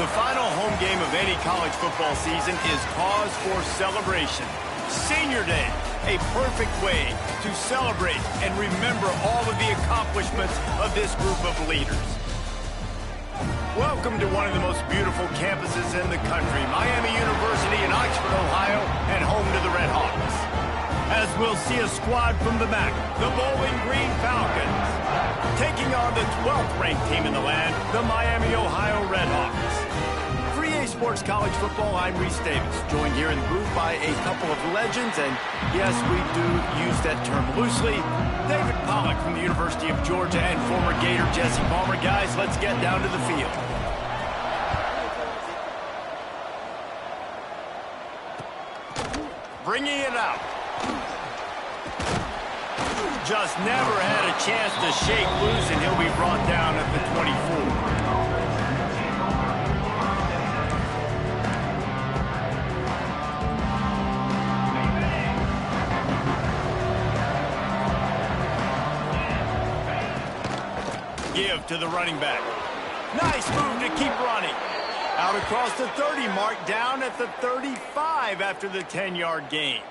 The final home game of any college football season is cause for celebration. Senior Day, a perfect way to celebrate and remember all of the accomplishments of this group of leaders. Welcome to one of the most beautiful campuses in the country, Miami University in Oxford, Ohio, and home to the Red Hawks. As we'll see a squad from the back, the Bowling Green Falcons, taking on the 12th ranked team in the land, the Miami, Ohio Red Hawks. For EA Sports College Football, I'm Reese Davis, joined here in the booth by a couple of legends, and yes, we do use that term loosely. David Pollack from the University of Georgia and former Gator Jesse Palmer. Guys, let's get down to the field. Bringing it out. Just never had a chance to shake loose, and he'll be brought down at the 24. Give to the running back. Nice move to keep running. Out across the 30 mark, down at the 35 after the 10-yard gain.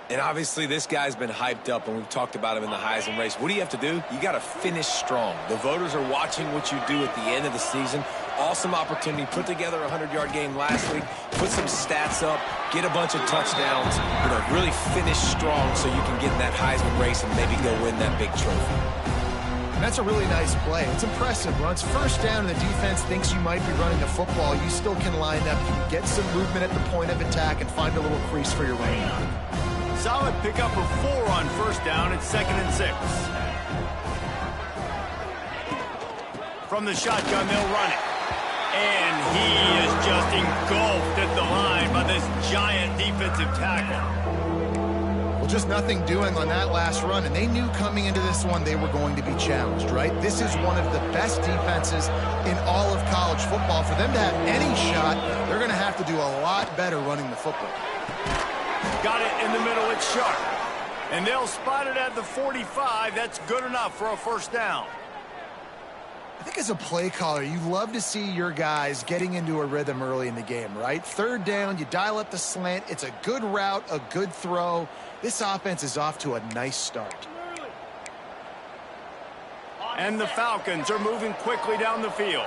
And obviously this guy's been hyped up, and we've talked about him in the Heisman race. What do you have to do? You got to finish strong. The voters are watching what you do at the end of the season. Awesome opportunity. Put together a 100-yard game last week. Put some stats up. Get a bunch of touchdowns. Really finish strong so you can get in that Heisman race and maybe go win that big trophy. And that's a really nice play. It's impressive. When it's first down and the defense thinks you might be running the football, you still can line up. You can get some movement at the point of attack and find a little crease for your running back. Solid pickup of 4 on first down at 2nd and 6. From the shotgun, they'll run it. And he is just engulfed at the line by this giant defensive tackle. Well, just nothing doing on that last run, and they knew coming into this one they were going to be challenged, right? This is one of the best defenses in all of college football. For them to have any shot, they're going to have to do a lot better running the football. Got it in the middle, it's sharp. And they'll spot it at the 45. That's good enough for a first down. I think as a play caller, you love to see your guys getting into a rhythm early in the game, right? Third down, you dial up the slant. It's a good route, a good throw. This offense is off to a nice start. And the Falcons are moving quickly down the field.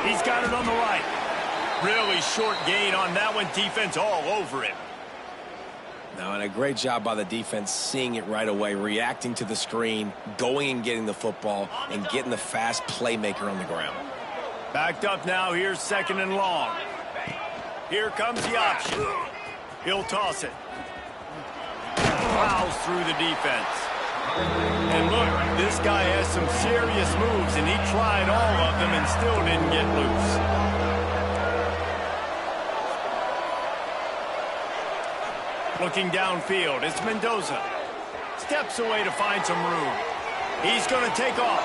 He's got it on the right. Really short gain on that one. Defense all over it. Now, and a great job by the defense seeing it right away, reacting to the screen, going and getting the football, and getting the fast playmaker on the ground. Backed up now. Here's 2nd and long. Here comes the option. He'll toss it. Plows through the defense. And look, this guy has some serious moves, and he tried all of them and still didn't get loose. Looking downfield, it's Mendoza. Steps away to find some room. He's going to take off.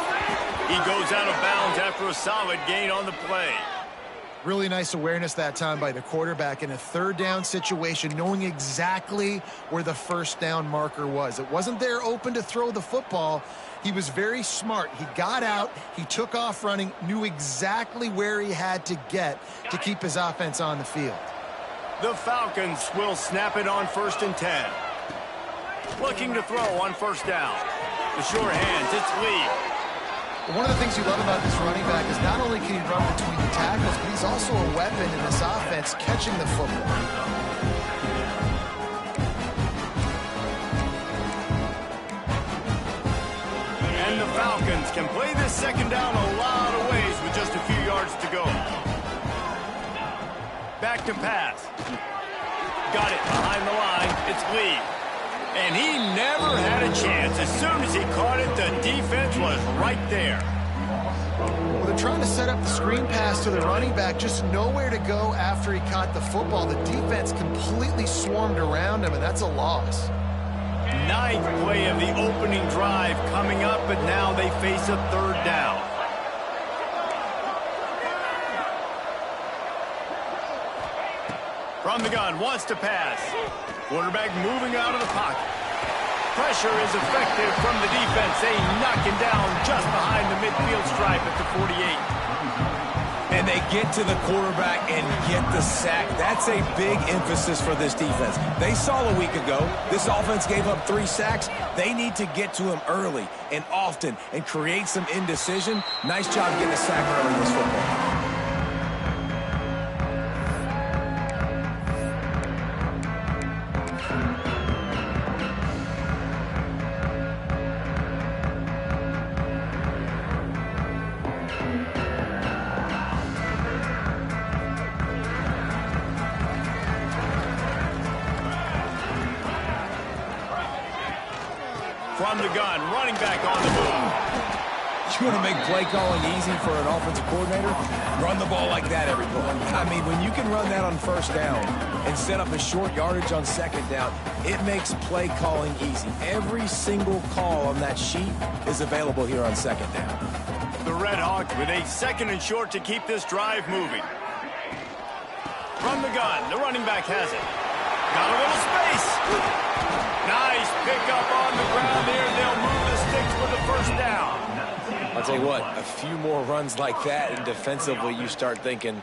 He goes out of bounds after a solid gain on the play. Really nice awareness that time by the quarterback in a third down situation, knowing exactly where the first down marker was. It wasn't there open to throw the football. He was very smart. He got out, he took off running, knew exactly where he had to get to keep his offense on the field. The Falcons will snap it on 1st and 10. Looking to throw on first down. The sure hands, it's Lee. One of the things you love about this running back is not only can he run between the tackles, but he's also a weapon in this offense catching the football. And the Falcons can play this 2nd down a lot of ways with just a few yards to go. Back to pass. Got it behind the line. It's Lee. And he never had a chance. As soon as he caught it, the defense was right there. Well, they're trying to set up the screen pass to the running back, just nowhere to go after he caught the football. The defense completely swarmed around him, and that's a loss. Ninth play of the opening drive coming up, but now they face a third down. From the gun, wants to pass. Quarterback moving out of the pocket. Pressure is effective from the defense. They knock him down just behind the midfield stripe at the 48. And they get to the quarterback and get the sack. That's a big emphasis for this defense. They saw a week ago, this offense gave up 3 sacks. They need to get to him early and often and create some indecision. Nice job getting a sack early in this football. From the gun, running back on the move. You want to make play calling easy for an offensive coordinator? Run the ball like that every play. I mean, when you can run that on first down and set up a short yardage on second down, it makes play calling easy. Every single call on that sheet is available here on second down. The Red Hawks with a 2nd and short to keep this drive moving. From the gun, the running back has it. Got a little space. Nice pickup on the ground there. They'll move the sticks for the first down. I'll tell you what, a few more runs like that, and defensively you start thinking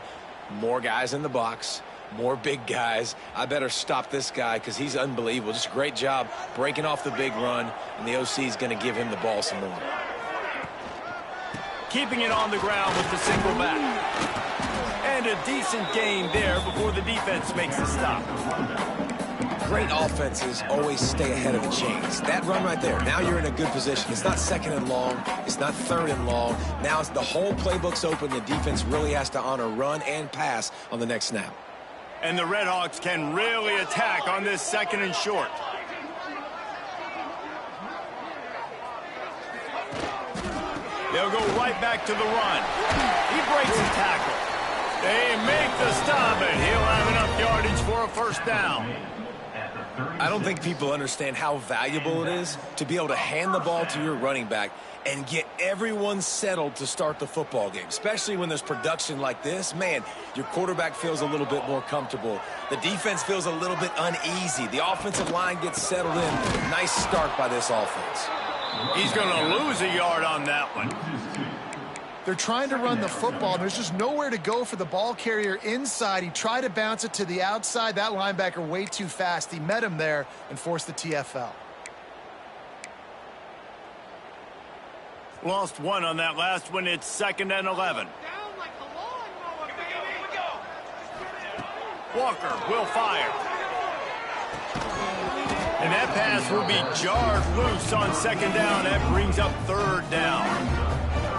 more guys in the box, more big guys. I better stop this guy because he's unbelievable. Just a great job breaking off the big run, and the OC is going to give him the ball some more. Keeping it on the ground with the single back. And a decent gain there before the defense makes the stop. Great offenses always stay ahead of the chains. That run right there, now you're in a good position. It's not 2nd and long. It's not 3rd and long. Now it's the whole playbook's open. The defense really has to honor run and pass on the next snap. And the Red Hawks can really attack on this 2nd and short. They'll go right back to the run. He breaks his tackle. They make the stop, and he'll have enough yardage for a first down. I don't think people understand how valuable it is to be able to hand the ball to your running back and get everyone settled to start the football game, especially when there's production like this. Man, your quarterback feels a little bit more comfortable. The defense feels a little bit uneasy. The offensive line gets settled in. Nice start by this offense. He's going to lose a yard on that one. They're trying to run the football. There's just nowhere to go for the ball carrier inside. He tried to bounce it to the outside. That linebacker way too fast. He met him there and forced the TFL. Lost 1 on that last one. It's 2nd and 11. Walker will fire. And that pass will be jarred loose on 2nd down. That brings up 3rd down.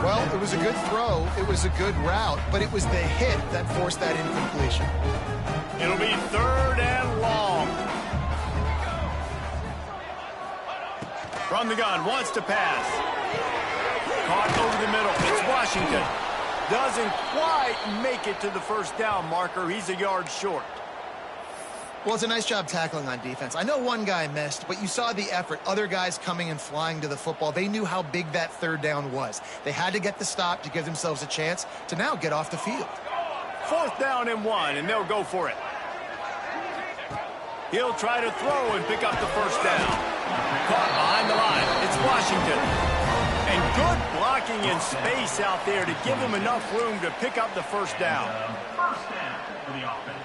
Well, it was a good throw. It was a good route, but it was the hit that forced that incompletion. It'll be 3rd and long. From the gun, wants to pass. Caught over the middle. It's Washington. Doesn't quite make it to the first down marker. He's a yard short. Well, it's a nice job tackling on defense. I know one guy missed, but you saw the effort. Other guys coming and flying to the football. They knew how big that 3rd down was. They had to get the stop to give themselves a chance to now get off the field. 4th down and 1, and they'll go for it. He'll try to throw and pick up the first down. Caught behind the line. It's Washington. And good blocking in space out there to give him enough room to pick up the first down. First down for the offense.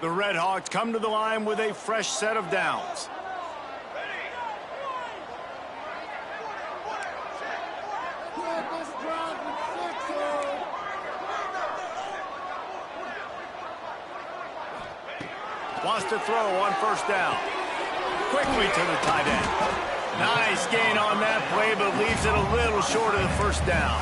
The Red Hawks come to the line with a fresh set of downs. Wants to throw on first down. Quickly to the tight end. Nice gain on that play, but leaves it a little short of the first down.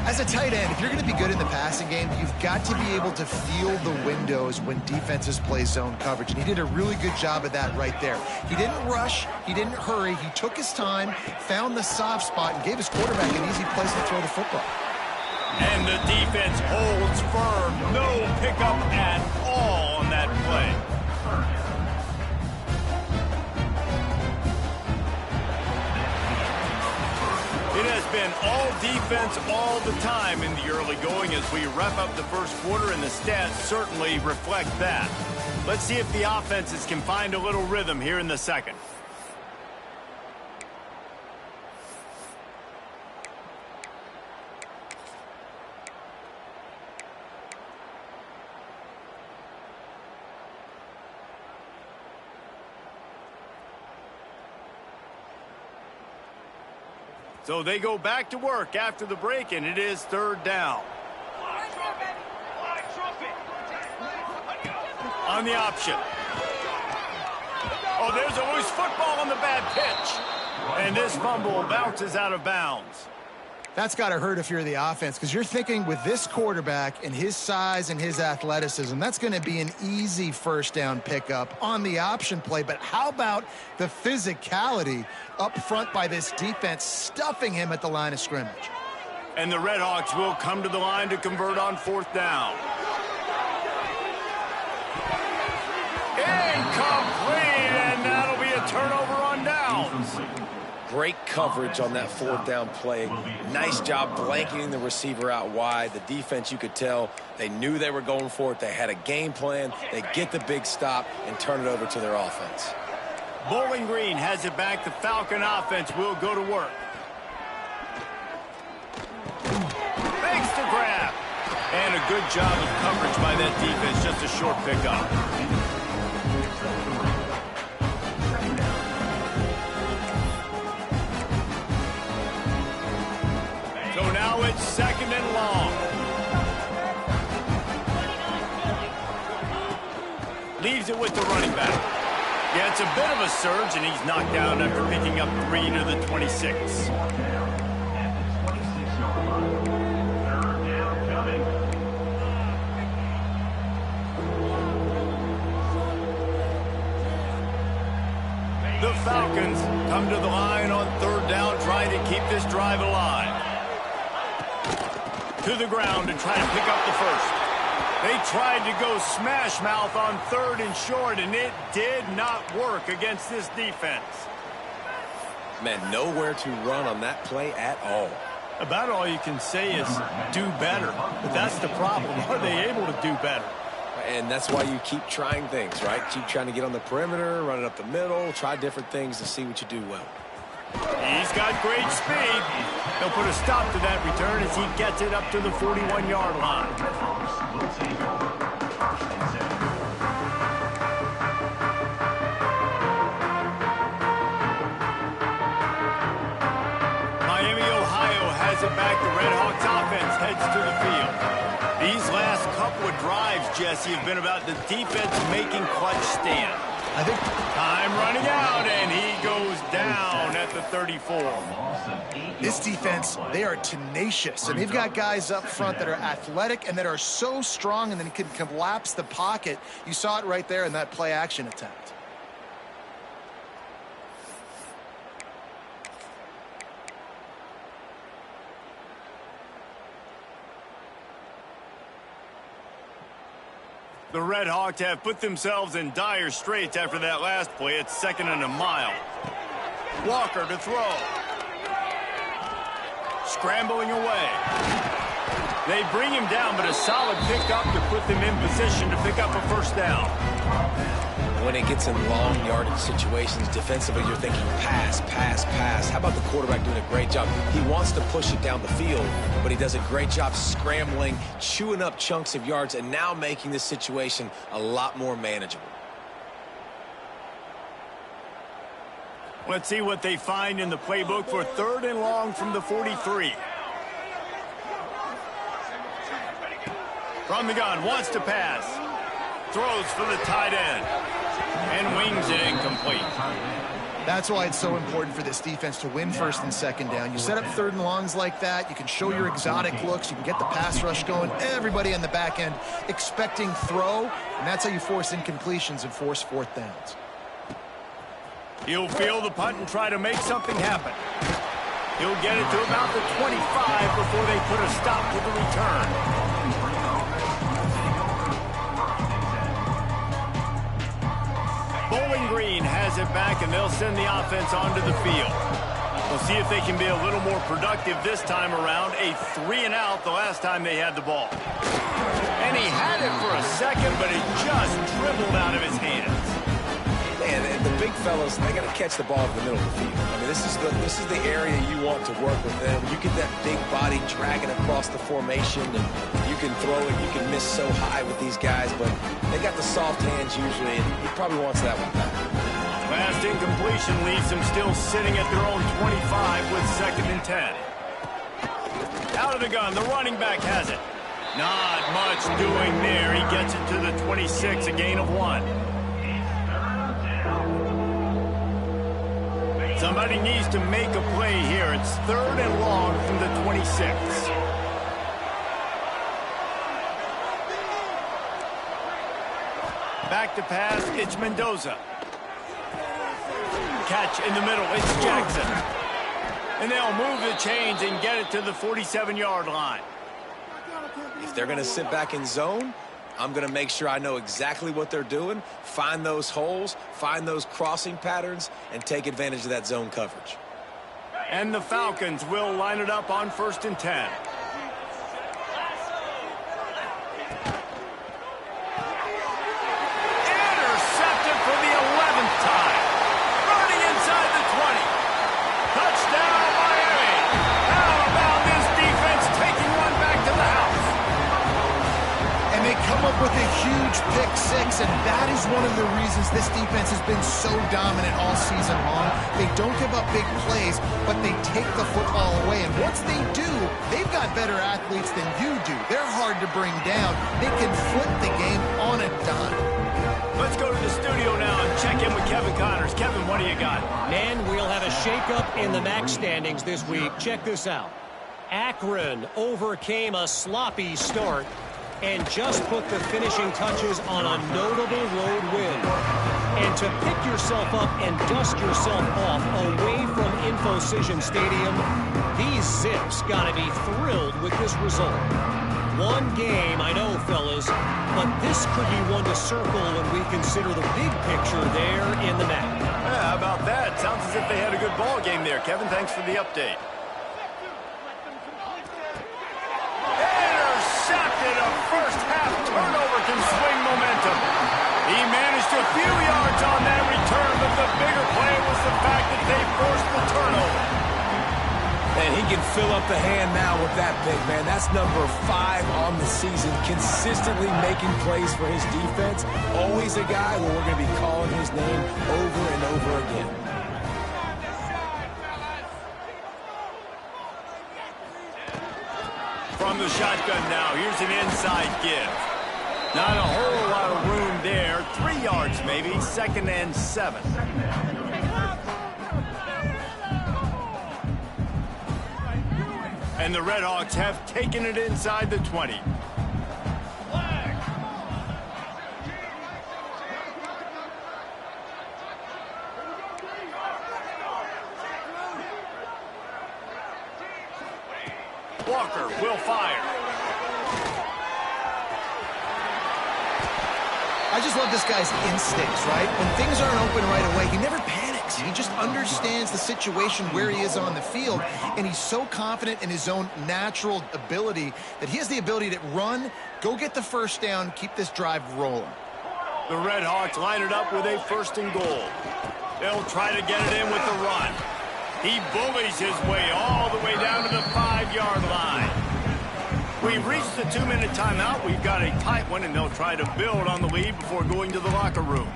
I As a tight end, if you're going to be good in the passing game, you've got to be able to feel the windows when defenses play zone coverage. And he did a really good job of that right there. He didn't rush. He didn't hurry. He took his time, found the soft spot, and gave his quarterback an easy place to throw the football. And the defense holds firm. No pickup at all on that play. It has been all defense all the time in the early going as we wrap up the first quarter, and the stats certainly reflect that. Let's see if the offenses can find a little rhythm here in the second. So they go back to work after the break, and it is third down. On the option. Oh, there's a loose football on the bad pitch. And this fumble bounces out of bounds. That's got to hurt if you're the offense, because you're thinking with this quarterback and his size and his athleticism, that's going to be an easy first down pickup on the option play. But how about the physicality up front by this defense, stuffing him at the line of scrimmage? And the Redhawks will come to the line to convert on fourth down. Incomplete, and that'll be a turnover on downs. Great coverage on that fourth down play. Nice job blanketing the receiver out wide. The defense, you could tell, they knew they were going for it. They had a game plan. They get the big stop and turn it over to their offense. Bowling Green has it back. The Falcon offense will go to work. Makes the grab. And a good job of coverage by that defense. Just a short pickup. So now it's second and long. Leaves it with the running back. Yeah, it's a bit of a surge, and he's knocked down after picking up 3 to the 26. The Falcons come to the line on third down, trying to keep this drive alive. To the ground and try to pick up the first. They tried to go smash mouth on third and short, and it did not work against this defense. Man, nowhere to run on that play at all. About all you can say is do better. But that's the problem. Are they able to do better? And that's why you keep trying things, right? Keep trying to get on the perimeter, run it up the middle, try different things to see what you do well. He's got great speed. They'll put a stop to that return as he gets it up to the 41-yard line. Miami, Ohio has it back. The Redhawks offense heads to the field. These last couple of drives, Jesse, have been about the defense making clutch stand. I think time running out, and he goes down at the 34. This defense, they are tenacious, and they've got guys up front that are athletic and that are so strong and then can collapse the pocket. You saw it right there in that play action attempt. The Redhawks have put themselves in dire straits after that last play. It's second and a mile. Walker to throw. Scrambling away. They bring him down, but a solid pickup to put them in position to pick up a first down. When it gets in long yardage situations, defensively, you're thinking pass, pass, pass. How about the quarterback doing a great job? He wants to push it down the field, but he does a great job scrambling, chewing up chunks of yards, and now making this situation a lot more manageable. Let's see what they find in the playbook for third and long from the 43. From the gun, wants to pass. Throws for the tight end. And wings it incomplete. That's why it's so important for this defense to win first and second down. You set up third and longs like that. You can show your exotic looks. You can get the pass rush going. Everybody on the back end expecting throw, and that's how you force incompletions and force fourth downs. He'll field the punt and try to make something happen. He'll get it to about the 25 before they put a stop to the return. Bowling Green has it back, and they'll send the offense onto the field. We'll see if they can be a little more productive this time around. A 3-and-out the last time they had the ball. And he had it for a second, but it just dribbled out of his hands. Man, and the big fellas, they got to catch the ball in the middle of the field. I mean, this is the area you want to work with them. You get that big body dragging across the formation, and you can throw it. You can miss so high with these guys, but they got the soft hands usually, and he probably wants that one back. Last incompletion leaves them still sitting at their own 25 with 2nd and 10. Out of the gun, the running back has it. Not much doing there. He gets it to the 26, a gain of 1. Somebody needs to make a play here. It's 3rd and long from the 26. Back to pass, it's Mendoza. Catch in the middle, it's Jackson. And they'll move the chains and get it to the 47-yard line. If they're going to sit back in zone, I'm going to make sure I know exactly what they're doing, find those holes, find those crossing patterns, and take advantage of that zone coverage. And the Falcons will line it up on 1st and 10. Intercepted for the 11th time. Running inside the 20. Touchdown, Miami. How about this defense taking one back to the house? And they come up with a huge pick six, and that is one of the reasons this defense has been so dominant all season long. They don't give up big plays, but they take the football away. And once they do, they've got better athletes than you do. They're hard to bring down. They can flip the game on a dime. Let's go to the studio now and check in with Kevin Connors. Kevin, what do you got? Man, we'll have a shakeup in the MAC standings this week. Check this out. Akron overcame a sloppy start and just put the finishing touches on a notable road win. And to pick yourself up and dust yourself off away from InfoCision Stadium, these Zips got to be thrilled with this result. One game, I know, fellas, but this could be one to circle when we consider the big picture there in the MAC. Yeah, how about that? Sounds as if they had a good ball game there. Kevin, thanks for the update. Intercepted. A first-half turnover can swing momentum. He managed a few yards on that return, but the bigger play was the fact that they forced the turnover. And he can fill up the hand now with that pick, man. That's number 5 on the season, consistently making plays for his defense. Always a guy where we're going to be calling his name over and over again. From the shotgun now, here's an inside give. Not a whole lot of room there. 3 yards maybe, 2nd and 7. And the Redhawks have taken it inside the 20. Walker will fire. I just love this guy's instincts, right? When things aren't open right away, he never panics. He just understands the situation where he is on the field, and he's so confident in his own natural ability that he has the ability to run, go get the first down, keep this drive rolling. The Redhawks line it up with a 1st and goal. They'll try to get it in with the run. He bullies his way all the way down to the 5-yard line. We've reached the 2-minute timeout. We've got a tight one, and they'll try to build on the lead before going to the locker room.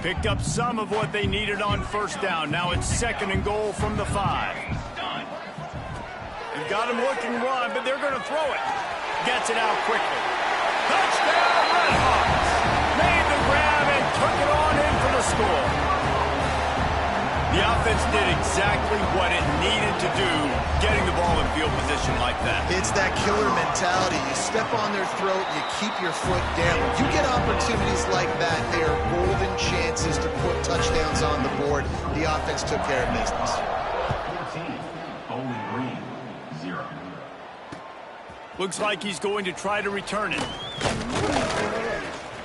Picked up some of what they needed on 1st down. Now it's 2nd and goal from the 5. You've got him looking run, but they're going to throw it. Gets it out quickly. Touchdown, Redhawks! Made the grab and took it on in for the score. The offense did exactly what it needed to do, getting the ball in field position like that. It's that killer mentality. You step on their throat, you keep your foot down. When you get opportunities like that, they are golden chances to put touchdowns on the board. The offense took care of business. 14, Bowling Green, 0. Looks like he's going to try to return it.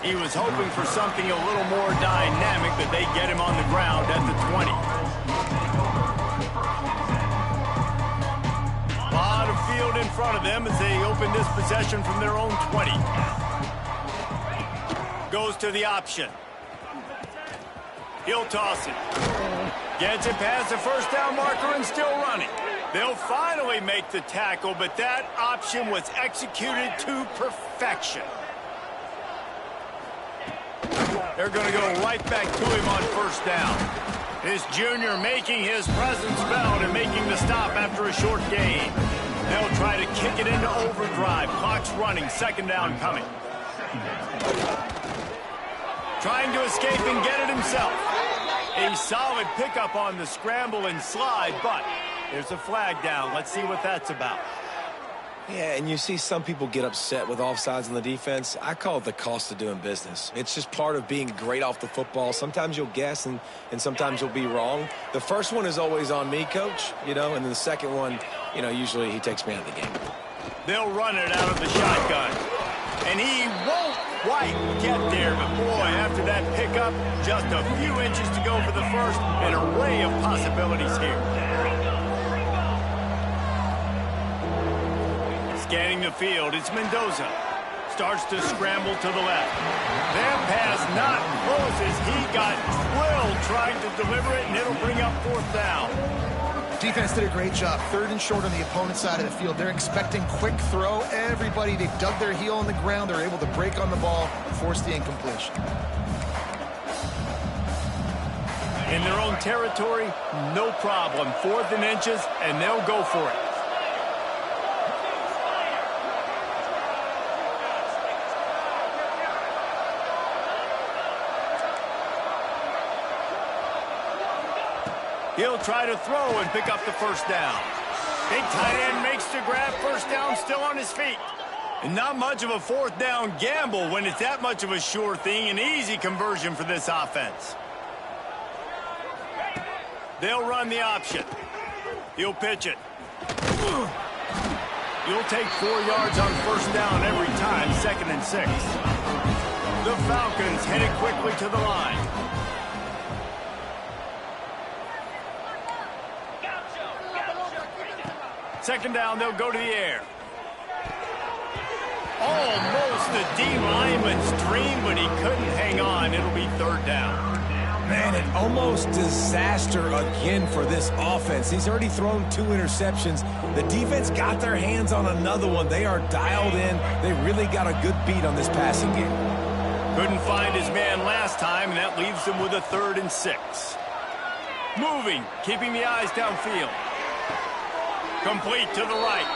He was hoping for something a little more dynamic, but they get him on the ground at the 20. A lot of field in front of them as they open this possession from their own 20. Goes to the option. He'll toss it. Gets it past the first down marker and still running. They'll finally make the tackle, but that option was executed to perfection. They're going to go right back to him on first down. This junior making his presence felt and making the stop after a short gain. They'll try to kick it into overdrive. Clock's running, second down coming. Trying to escape and get it himself. A solid pickup on the scramble and slide, but there's a flag down. Let's see what that's about. Yeah, and you see some people get upset with offsides on the defense. I call it the cost of doing business. It's just part of being great off the football. Sometimes you'll guess and sometimes you'll be wrong. The first one is always on me, Coach, and then the second one, usually he takes me out of the game. They'll run it out of the shotgun. And he won't quite get there, but boy, after that pickup, just a few inches to go for the first. An array of possibilities here. Scanning the field, it's Mendoza. Starts to scramble to the left. That pass not close as he got drilled trying to deliver it, and it'll bring up fourth down. Defense did a great job. Third and short on the opponent's side of the field. They're expecting quick throw. Everybody, they dug their heel on the ground. They're able to break on the ball, force the incompletion. In their own territory, no problem. 4th and inches, and they'll go for it. He'll try to throw and pick up the first down. Big tight end makes the grab, first down, still on his feet. And not much of a fourth down gamble when it's that much of a sure thing, an easy conversion for this offense. They'll run the option. He'll pitch it. You'll take 4 yards on first down every time, 2nd and 6. The Falcons headed quickly to the line. Second down, they'll go to the air. Almost the D-lineman's dream, but he couldn't hang on. It'll be 3rd down. Man, an almost disaster again for this offense. He's already thrown 2 interceptions. The defense got their hands on another one. They are dialed in. They really got a good beat on this passing game. Couldn't find his man last time, and that leaves him with a 3rd and 6. Moving, keeping the eyes downfield. Complete to the right.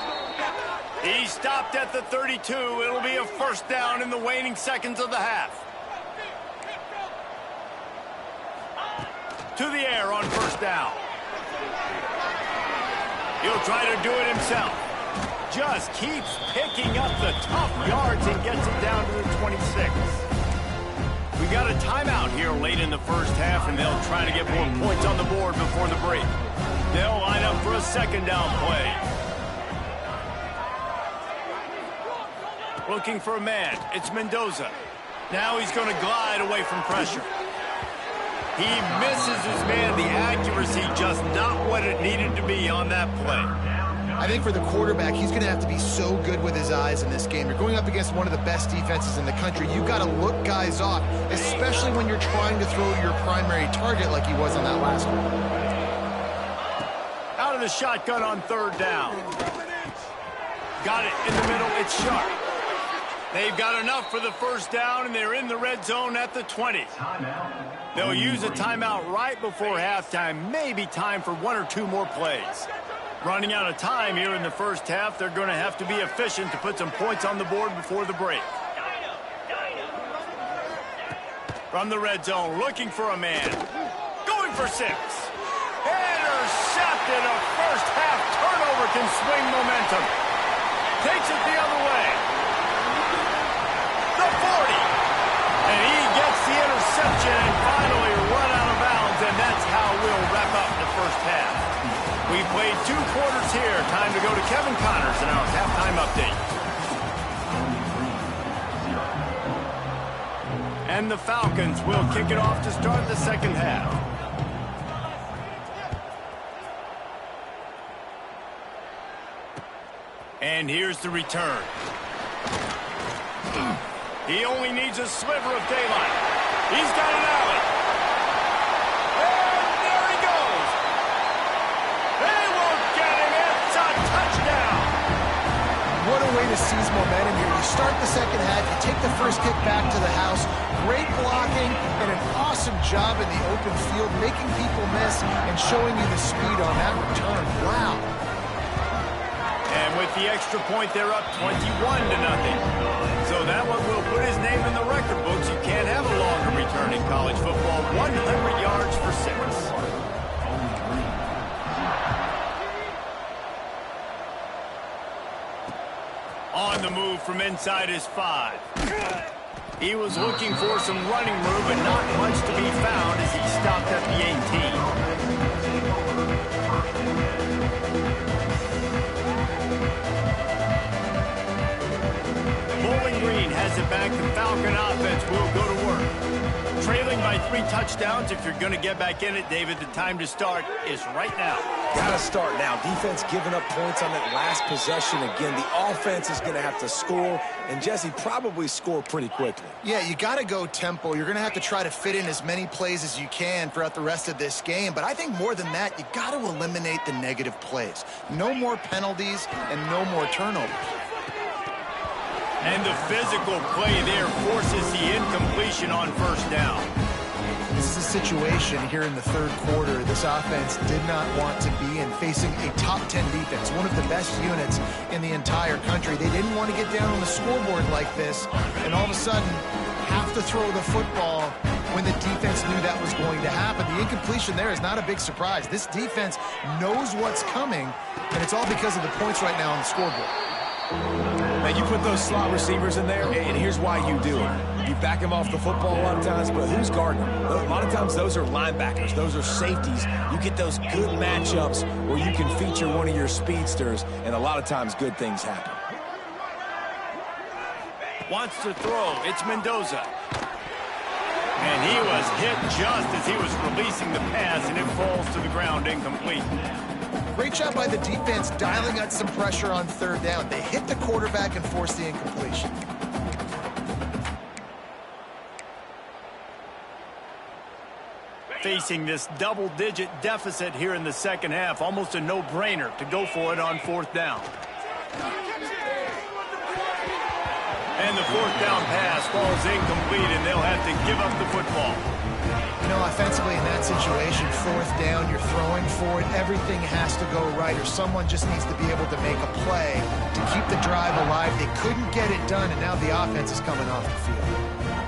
He stopped at the 32. It'll be a first down in the waning seconds of the half. To the air on first down. He'll try to do it himself. Just keeps picking up the tough yards and gets it down to the 26. We got a timeout here late in the first half, and they'll try to get more points on the board before the break. They'll line up for a second down play. Looking for a man. It's Mendoza. Now he's going to glide away from pressure. He misses his man. The accuracy just not what it needed to be on that play. I think for the quarterback, he's going to have to be so good with his eyes in this game. You're going up against one of the best defenses in the country. You've got to look guys off, especially when you're trying to throw to your primary target like he was on that last one. Out of the shotgun on 3rd down. Got it in the middle. It's Sharp. They've got enough for the first down, and they're in the red zone at the 20. They'll use a timeout right before halftime. Maybe time for 1 or 2 more plays. Running out of time here in the first half. They're going to have to be efficient to put some points on the board before the break. From the red zone, looking for a man. Going for 6. Intercepted. A first half turnover can swing momentum. Takes it the other way. The 40. And he gets the interception and finally run out of bounds, and that's how we'll wrap up the first half. We played 2 quarters here. Time to go to Kevin Connors in our halftime update. And the Falcons will kick it off to start the second half. And here's the return. He only needs a sliver of daylight. He's got an alley. And there he goes. They won't get him. It's a touchdown. What a way to seize momentum here. You start the second half, you take the first kick back to the house. Great blocking and an awesome job in the open field, making people miss and showing you the speed on that return. Wow. And with the extra point, they're up 21-0. So that one will put his name in the record books. You can't have a longer return in college football. 100 yards for 6. On the move from inside his 5. He was looking for some running room, but not much to be found as he stopped at the 18. Bowling Green has it back. The Falcon offense will go to work. Trailing by 3 touchdowns. If you're going to get back in it, David, the time to start is right now. Gotta start now. Defense giving up points on that last possession. Again, the offense is going to have to score, and Jesse probably score pretty quickly. Yeah, you got to go tempo. You're going to have to try to fit in as many plays as you can throughout the rest of this game. But I think more than that, you got to eliminate the negative plays. No more penalties and no more turnovers. And the physical play there forces the incompletion on first down. This is a situation here in the third quarter this offense did not want to be in, facing a top 10 defense, one of the best units in the entire country. They didn't want to get down on the scoreboard like this, and all of a sudden have to throw the football when the defense knew that was going to happen. The incompletion there is not a big surprise. This defense knows what's coming, and it's all because of the points right now on the scoreboard. Now, you put those slot receivers in there, and here's why you do it. You back them off the football a lot of times, but who's guarding them? A lot of times those are linebackers. Those are safeties. You get those good matchups where you can feature one of your speedsters, and a lot of times good things happen. Wants to throw. It's Mendoza. And he was hit just as he was releasing the pass, and it falls to the ground incomplete. Great job by the defense dialing out some pressure on third down. They hit the quarterback and forced the incompletion. Facing this double-digit deficit here in the second half, almost a no-brainer to go for it on fourth down. And the fourth down pass falls incomplete, and they'll have to give up the football. You know, offensively in that situation, fourth down, you're throwing for it. Everything has to go right, or someone just needs to be able to make a play to keep the drive alive. They couldn't get it done, and now the offense is coming off the field.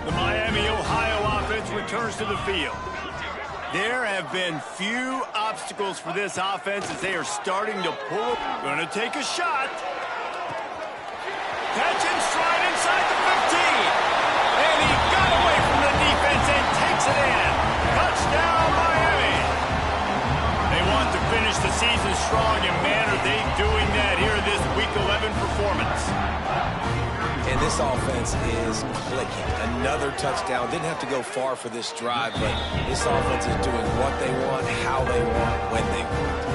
The Miami, Ohio offense returns to the field. There have been few obstacles for this offense as they are starting to pull. Going to take a shot. Catch and stride inside the 15. And he got away from the defense and takes it in. Touchdown, Miami. They want to finish the season strong, and man, are they doing that here in this Week 11 performance. And this offense is clicking. Another touchdown. Didn't have to go far for this drive, but this offense is doing what they want, how they want, when they want.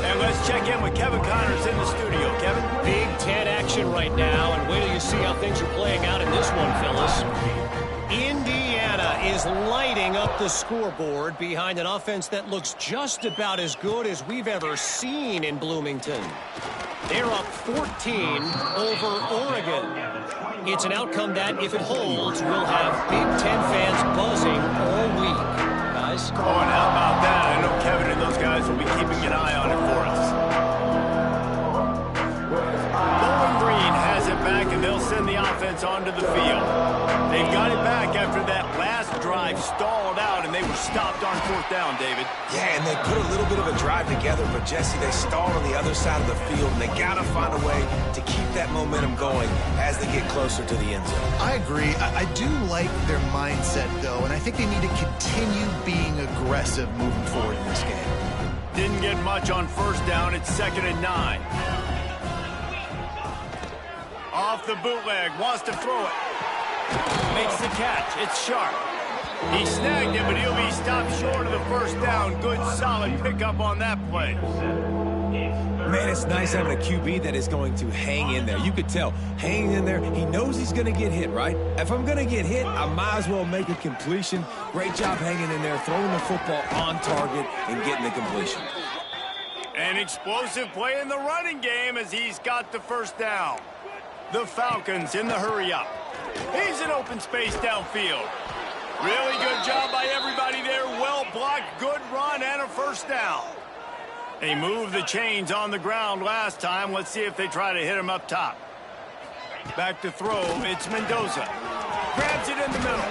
And let's check in with Kevin Connors in the studio. Kevin? Big Ten action right now, and wait till you see how things are playing out in this one, Phyllis. Indiana is lighting up the scoreboard behind an offense that looks just about as good as we've ever seen in Bloomington. They're up 14 over Oregon. It's an outcome that, if it holds, will have Big Ten fans buzzing all week. Guys? Oh, and how about that? I know Kevin and those guys will be keeping an eye on it for us. onto the field. They've got it back after that last drive stalled out, and they were stopped on 4th down, David. Yeah, and they put a little bit of a drive together, but, Jesse, they stalled on the other side of the field, and they got to find a way to keep that momentum going as they get closer to the end zone. I agree. I do like their mindset, though, and I think they need to continue being aggressive moving forward in this game. Didn't get much on 1st down. It's 2nd and 9. Off the bootleg, wants to throw it. Makes the catch. It's sharp. He snagged it, but he'll be stopped short of the 1st down. Good, solid pickup on that play. Man, it's nice having a QB that is going to hang in there. You could tell, hanging in there, he knows he's going to get hit, right? If I'm going to get hit, I might as well make a completion. Great job hanging in there, throwing the football on target and getting the completion. An explosive play in the running game as he's got the 1st down. The Falcons in the hurry-up. He's in open space downfield. Really good job by everybody there. Well blocked, good run, and a 1st down. They moved the chains on the ground last time. Let's see if they try to hit him up top. Back to throw. It's Mendoza. Grabs it in the middle.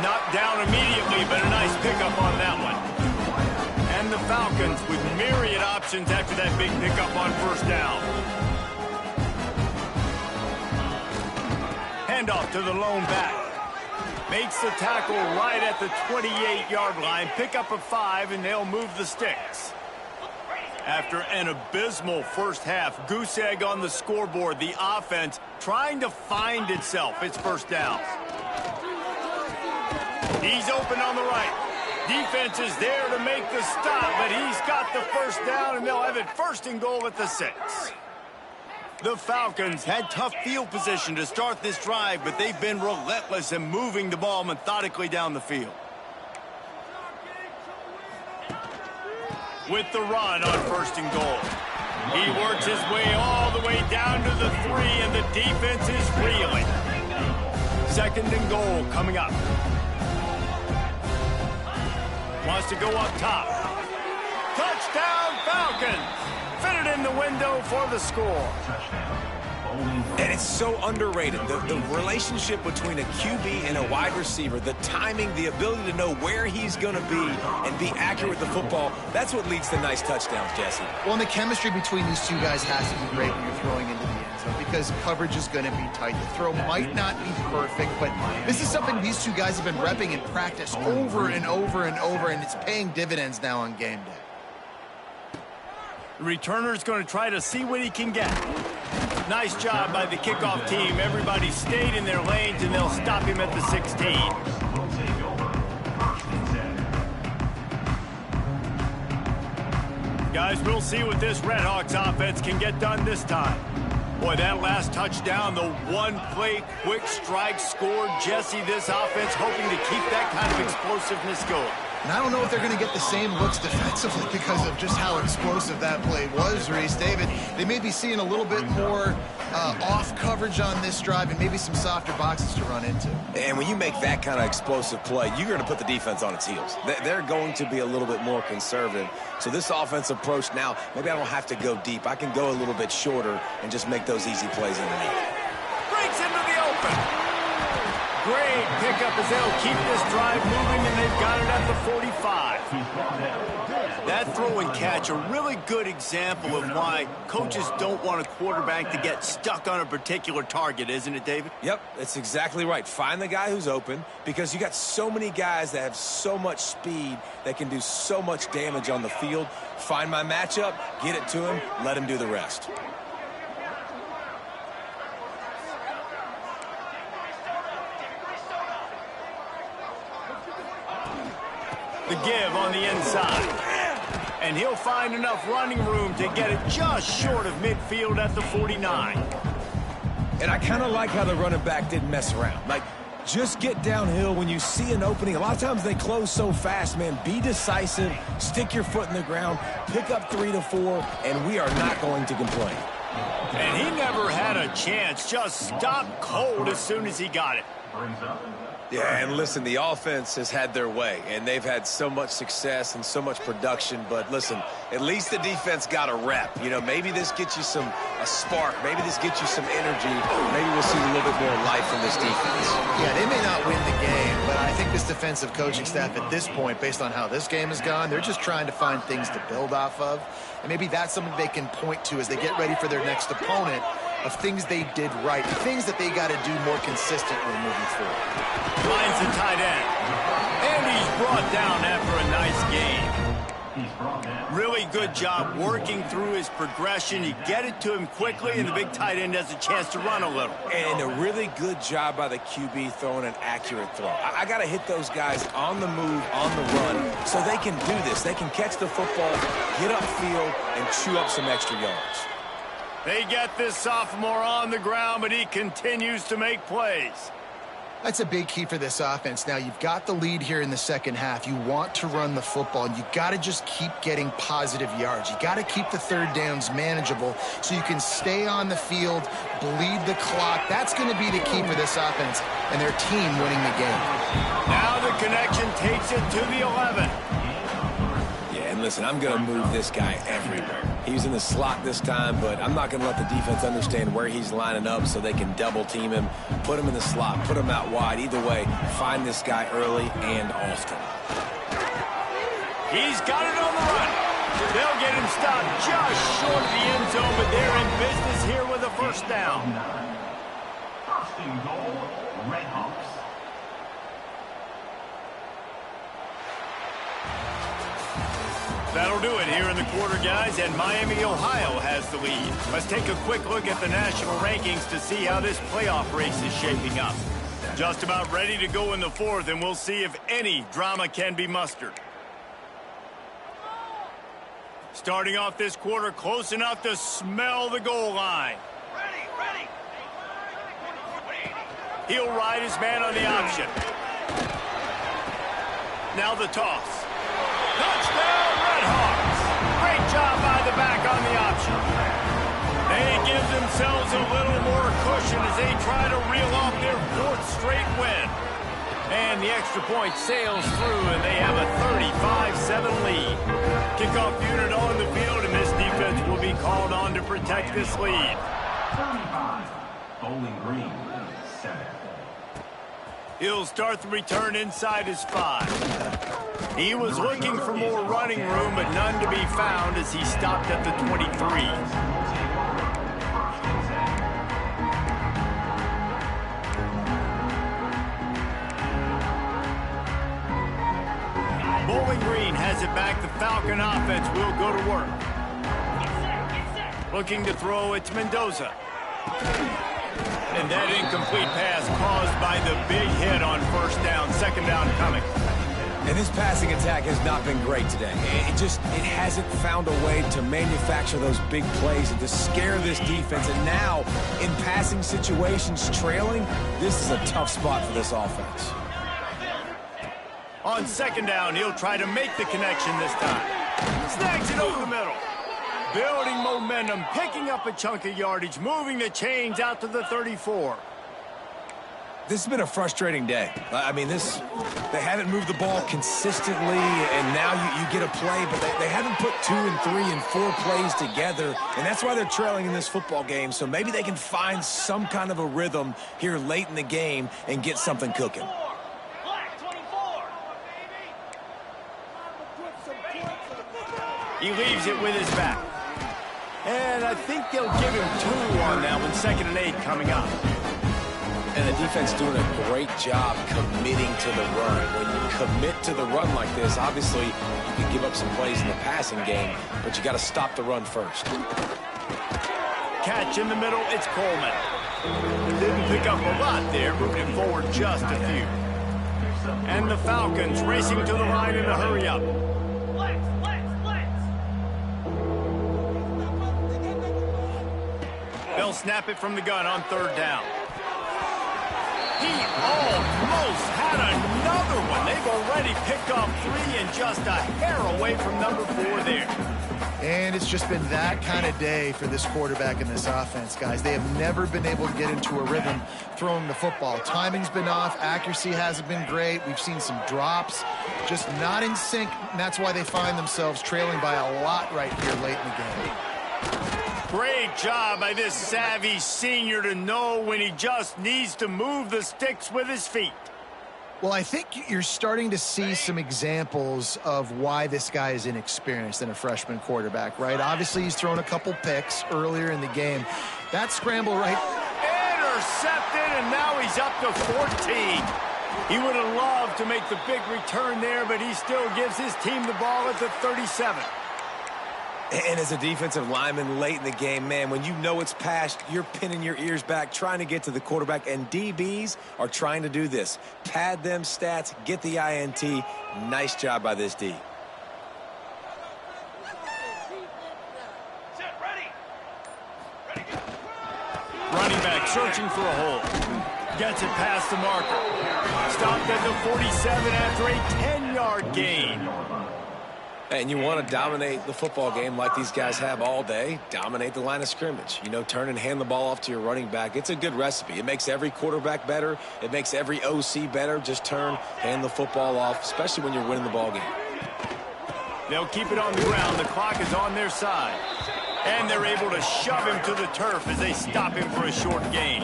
Knocked down immediately, but a nice pickup on that one. And the Falcons with myriad options after that big pickup on 1st down. Handoff to the lone back. Makes the tackle right at the 28-yard line. Pick up a 5, and they'll move the sticks. After an abysmal 1st half, goose egg on the scoreboard, the offense trying to find itself. It's 1st down. He's open on the right. Defense is there to make the stop, but he's got the 1st down, and they'll have it 1st and goal at the 6. The Falcons had tough field position to start this drive, but they've been relentless in moving the ball methodically down the field. With the run on 1st and goal. He works his way all the way down to the 3, and the defense is reeling. 2nd and goal coming up. Wants to go up top. Touchdown Falcons! Fit it in the window for the score. And it's so underrated. The relationship between a QB and a wide receiver, the timing, the ability to know where he's going to be and be accurate with the football, that's what leads to nice touchdowns, Jesse. Well, and the chemistry between these two guys has to be great when you're throwing into the end zone because coverage is going to be tight. The throw might not be perfect, but this is something these two guys have been repping in practice over and over and over, and it's paying dividends now on game day. The returner's going to try to see what he can get. Nice job by the kickoff team. Everybody stayed in their lanes, and they'll stop him at the 16. Guys, we'll see what this Redhawks offense can get done this time. Boy, that last touchdown, the one-play quick strike score. Jesse, this offense hoping to keep that kind of explosiveness going. And I don't know if they're going to get the same looks defensively because of just how explosive that play was, Reese. David, they may be seeing a little bit more off coverage on this drive and maybe some softer boxes to run into. And when you make that kind of explosive play, you're going to put the defense on its heels. They're going to be a little bit more conservative. So this offensive approach now, maybe I don't have to go deep. I can go a little bit shorter and just make those easy plays underneath. Breaks into the open. Great pickup as they'll keep this drive moving, and they've got it at the 45. That throw and catch, a really good example of why coaches don't want a quarterback to get stuck on a particular target, isn't it, David? Yep, that's exactly right. Find the guy who's open because you got so many guys that have so much speed that can do so much damage on the field. Find my matchup, get it to him, let him do the rest. The give on the inside. And he'll find enough running room to get it just short of midfield at the 49. And I kind of like how the running back didn't mess around. Like, just get downhill when you see an opening. A lot of times they close so fast, man. Be decisive, stick your foot in the ground, pick up 3 to 4, and we are not going to complain. And he never had a chance. Just stopped cold as soon as he got it. Yeah, and listen, the offense has had their way, and they've had so much success and so much production. But listen, at least the defense got a rep. You know, maybe this gets you a spark. Maybe this gets you some energy. Maybe we'll see a little bit more life in this defense. Yeah, they may not win the game, but I think this defensive coaching staff at this point, based on how this game has gone, they're just trying to find things to build off of. And maybe that's something they can point to as they get ready for their next opponent, of things they did right, things that they got to do more consistently moving forward. Finds the tight end. And he's brought down after a nice game. He's brought down. Really good job working through his progression. You get it to him quickly, and the big tight end has a chance to run a little. And a really good job by the QB throwing an accurate throw. I got to hit those guys on the move, on the run, so they can do this. They can catch the football, get upfield, and chew up some extra yards. They get this sophomore on the ground, but he continues to make plays. That's a big key for this offense. Now, you've got the lead here in the second half. You want to run the football, and you got to just keep getting positive yards. You got to keep the third downs manageable so you can stay on the field, bleed the clock. That's going to be the key for this offense and their team winning the game. Now the connection takes it to the 11. Yeah, and listen, I'm going to move this guy everywhere. He's in the slot this time, but I'm not going to let the defense understand where he's lining up so they can double-team him, put him in the slot, put him out wide. Either way, find this guy early and often. He's got it on the run. They'll get him stopped just short of the end zone, but they're in business here with a first down. First and goal, Red Hawks. That'll do it here in the quarter, guys, and Miami, Ohio has the lead. Let's take a quick look at the national rankings to see how this playoff race is shaping up. Just about ready to go in the fourth, and we'll see if any drama can be mustered. Starting off this quarter close enough to smell the goal line. Ready. He'll ride his man on the option. Now the toss. Touchdown, Red Hawks. Great job by the back on the option. They give themselves a little more cushion as they try to reel off their fourth straight win. And the extra point sails through, and they have a 35-7 lead. Kickoff unit on the field, and this defense will be called on to protect this lead. 35, Bowling Green, 7. He'll start the return inside his 5. He was looking for more running room, but none to be found as he stopped at the 23. Bowling Green has it back. The Falcon offense will go to work. Looking to throw, it's Mendoza. And that incomplete pass caused by the big hit on first down. Second down coming. And this passing attack has not been great today. It hasn't found a way to manufacture those big plays and to scare this defense. And now, in passing situations, trailing, this is a tough spot for this offense. On second down, he'll try to make the connection this time. Snags it over the middle. Building momentum, picking up a chunk of yardage, moving the chains out to the 34. This has been a frustrating day. I mean, they haven't moved the ball consistently, and now you get a play, but they haven't put 2 and 3 and 4 plays together, and that's why they're trailing in this football game. So maybe they can find some kind of a rhythm here late in the game and get something cooking. He leaves it with his back. And I think they'll give him 2 on that one. 2nd and 8 coming up. And the defense doing a great job committing to the run. When you commit to the run like this, obviously you can give up some plays in the passing game, but you got to stop the run first. Catch in the middle, it's Coleman. Didn't pick up a lot there, moved it forward just a few. And the Falcons racing to the line in a hurry up. They'll snap it from the gun on 3rd down. He almost had another one. They've already picked off 3 and just a hair away from number 4 there. And it's just been that kind of day for this quarterback in this offense, guys. They have never been able to get into a rhythm throwing the football. Timing's been off. Accuracy hasn't been great. We've seen some drops, just not in sync. And that's why they find themselves trailing by a lot right here late in the game. Great job by this savvy senior to know when he just needs to move the sticks with his feet. Well, I think you're starting to see some examples of why this guy is inexperienced in a freshman quarterback, right? Obviously, he's thrown a couple picks earlier in the game. That scramble right... Intercepted, and now he's up to 14. He would have loved to make the big return there, but he still gives his team the ball at the 37. And as a defensive lineman late in the game, man, when you know it's past, you're pinning your ears back, trying to get to the quarterback, and DBs are trying to do this. Pad them stats, get the INT. Nice job by this D. Running back searching for a hole. Gets it past the marker. Stopped at the 47 after a 10-yard gain. And you want to dominate the football game like these guys have all day. Dominate the line of scrimmage. You know, turn and hand the ball off to your running back. It's a good recipe. It makes every quarterback better. It makes every OC better. Just turn, hand the football off, especially when you're winning the ball game. They'll keep it on the ground. The clock is on their side. And they're able to shove him to the turf as they stop him for a short gain.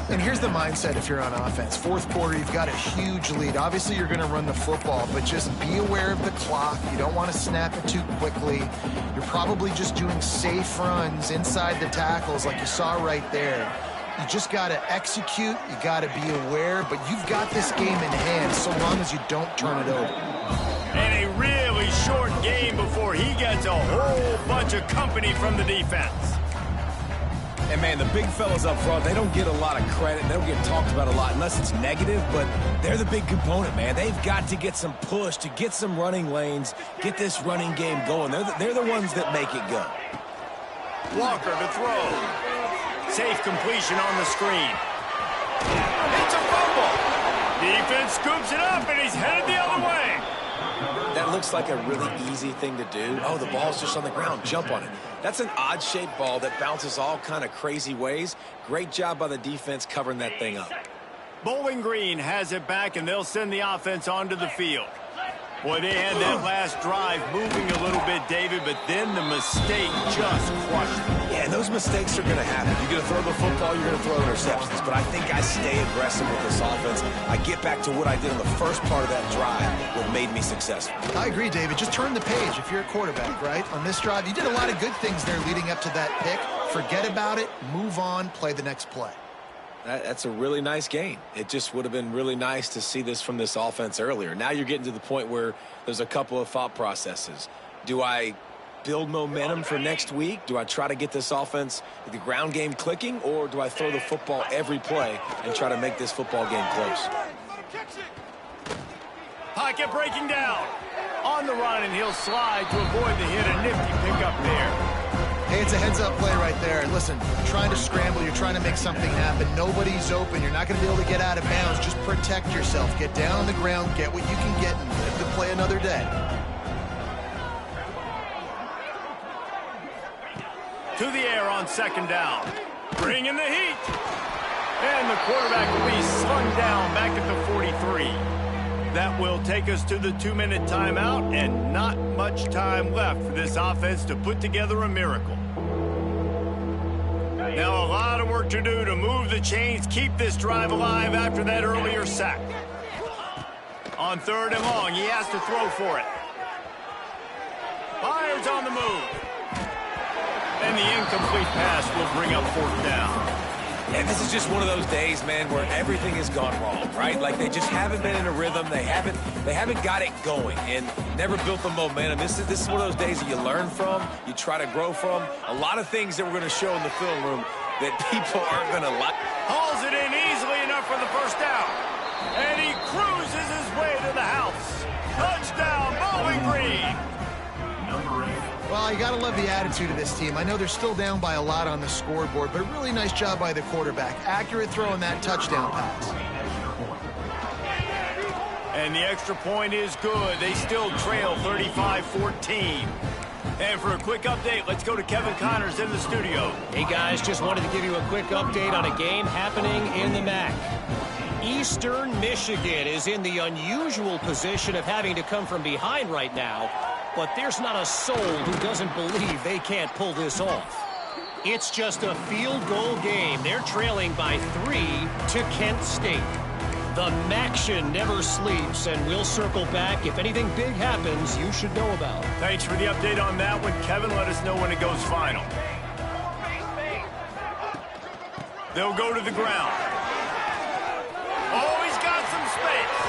And here's the mindset if you're on offense. Fourth quarter, you've got a huge lead. Obviously, you're going to run the football, but just be aware of the clock. You don't want to snap it too quickly. You're probably just doing safe runs inside the tackles like you saw right there. You just got to execute. You got to be aware, but you've got this game in hand so long as you don't turn it over. And a really short game before he gets a whole bunch of company from the defense. And, man, the big fellas up front, they don't get a lot of credit. They don't get talked about a lot unless it's negative, but they're the big component, man. They've got to get some push, to get some running lanes, get this running game going. They're the ones that make it go. Walker to throw. Safe completion on the screen. It's a fumble. Defense scoops it up, and he's headed the other way. That looks like a really easy thing to do. Oh, the ball's just on the ground. Jump on it. That's an odd-shaped ball that bounces all kind of crazy ways. Great job by the defense covering that thing up. Bowling Green has it back, and they'll send the offense onto the field. Boy, they had that last drive moving a little bit, David, but then the mistake just crushed them. Yeah, and those mistakes are going to happen. You're going to throw the football, you're going to throw interceptions. But I think I stay aggressive with this offense. I get back to what I did in the first part of that drive that made me successful. I agree, David. Just turn the page if you're a quarterback, right? On this drive, you did a lot of good things there leading up to that pick. Forget about it, move on, play the next play. That's a really nice game. It just would have been really nice to see this from this offense earlier. Now you're getting to the point where there's a couple of thought processes. Do I build momentum for next week? Do I try to get this offense, the ground game clicking, or do I throw the football every play and try to make this football game close? Pocket breaking down. On the run, and he'll slide to avoid the hit. A nifty pickup there. Hey, it's a heads-up play right there. Listen, you're trying to scramble. You're trying to make something happen. Nobody's open. You're not going to be able to get out of bounds. Just protect yourself. Get down on the ground. Get what you can get and live to play another day. To the air on second down. Bring in the heat. And the quarterback will be slung down back at the 43. That will take us to the 2-minute timeout, and not much time left for this offense to put together a miracle. Now a lot of work to do to move the chains, keep this drive alive after that earlier sack. On third and long, he has to throw for it. Fires on the move. And the incomplete pass will bring up fourth down. And this is just one of those days, man, where everything has gone wrong, right? Like they just haven't been in a rhythm. They haven't got it going and never built the momentum. This is one of those days that you learn from, you try to grow from. A lot of things that we're going to show in the film room that people aren't going to like. Hauls it in easily enough for the first down. And he cruises his way to the house. Touchdown, Bowling Green. Well, you got to love the attitude of this team. I know they're still down by a lot on the scoreboard, but a really nice job by the quarterback. Accurate throw on that touchdown pass. And the extra point is good. They still trail 35-14. And for a quick update, let's go to Kevin Connors in the studio. Hey guys, just wanted to give you a quick update on a game happening in the MAC. Eastern Michigan is in the unusual position of having to come from behind right now, but there's not a soul who doesn't believe they can't pull this off. It's just a field goal game. They're trailing by 3 to Kent State. The MACtion never sleeps, and we'll circle back. If anything big happens, you should know about. Thanks for the update on that one. Kevin, let us know when it goes final. They'll go to the ground. Oh, he's got some space.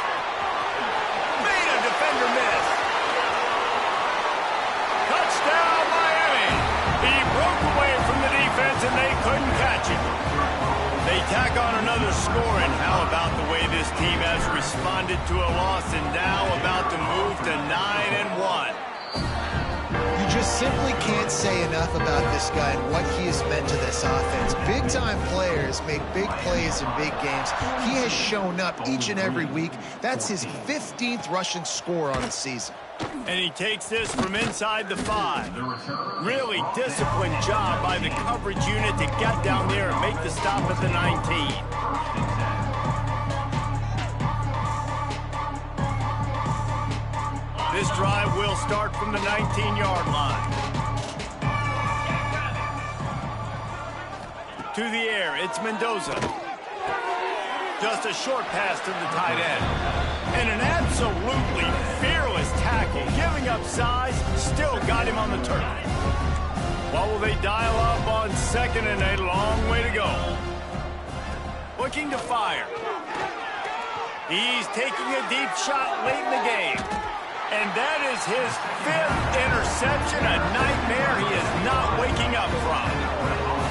Made a defender miss. Touchdown, Miami. He broke away from the defense, and they couldn't catch him. They tack on another score, and how about the way this team has responded to a loss and now about to move to 9-1. You just simply can't say enough about this guy and what he has meant to this offense. Big-time players make big plays in big games. He has shown up each and every week. That's his 15th rushing score on the season. And he takes this from inside the 5. Really disciplined job by the coverage unit to get down there and make the stop at the 19. This drive will start from the 19-yard line. To the air, it's Mendoza. Just a short pass to the tight end. And an absolutely fearless tackle, giving up size, still got him on the turf. What will they dial up on 2nd and a long way to go? Looking to fire. He's taking a deep shot late in the game. And that is his 5th interception, a nightmare he is not waking up from.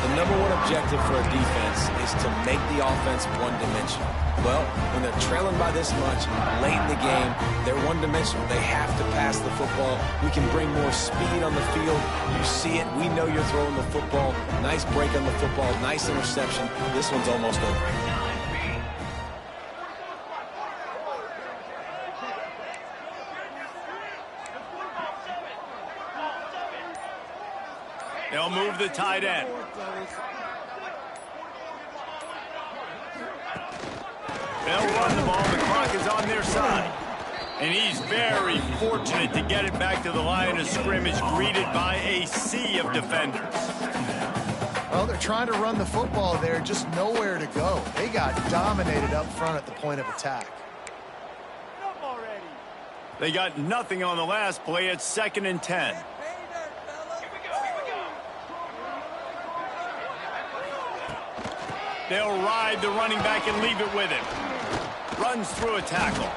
The number one objective for a defense is to make the offense one-dimensional. Well, when they're trailing by this much, late in the game, they're one-dimensional. They have to pass the football. We can bring more speed on the field. You see it. We know you're throwing the football. Nice break on the football. Nice interception. This one's almost over. They'll move the tight end. They'll run the ball. The clock is on their side. And he's very fortunate to get it back to the line of scrimmage, greeted by a sea of defenders. Well, they're trying to run the football there, just nowhere to go. They got dominated up front at the point of attack. They got nothing on the last play. It's 2nd and 10. They'll ride the running back and leave it with him. Runs through a tackle.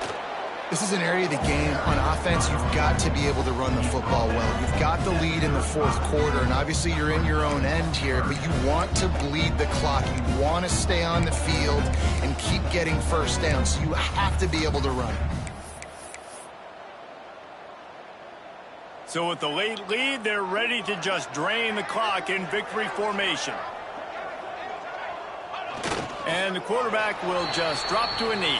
This is an area of the game on offense you've got to be able to run the football well. You've got the lead in the 4th quarter, and obviously you're in your own end here, but you want to bleed the clock. You want to stay on the field and keep getting first down, so you have to be able to run. So with the late lead, they're ready to just drain the clock in victory formation. And the quarterback will just drop to a knee.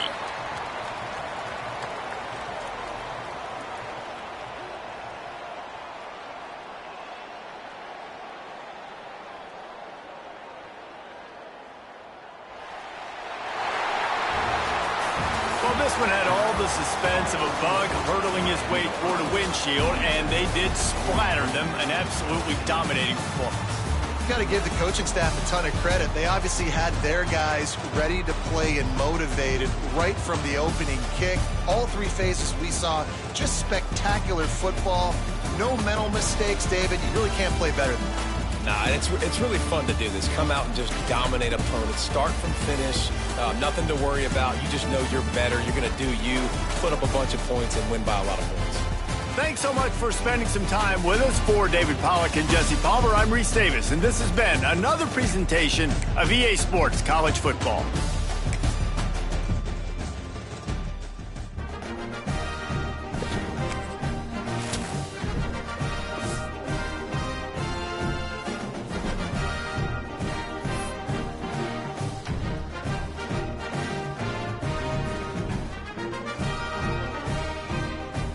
Well, this one had all the suspense of a bug hurtling his way toward a windshield, and they did splatter them. An absolutely dominating performance. Got to give the coaching staff a ton of credit. They obviously had their guys ready to play and motivated right from the opening kick. All 3 phases we saw, just spectacular football. No mental mistakes, David. You really can't play better than that. Nah, it's really fun to do this. Come out and just dominate opponents. Start from finish. Nothing to worry about. You just know you're better. You're going to do you, put up a bunch of points, and win by a lot of points. Thanks so much for spending some time with us. For David Pollack and Jesse Palmer, I'm Reese Davis, and this has been another presentation of EA Sports College Football.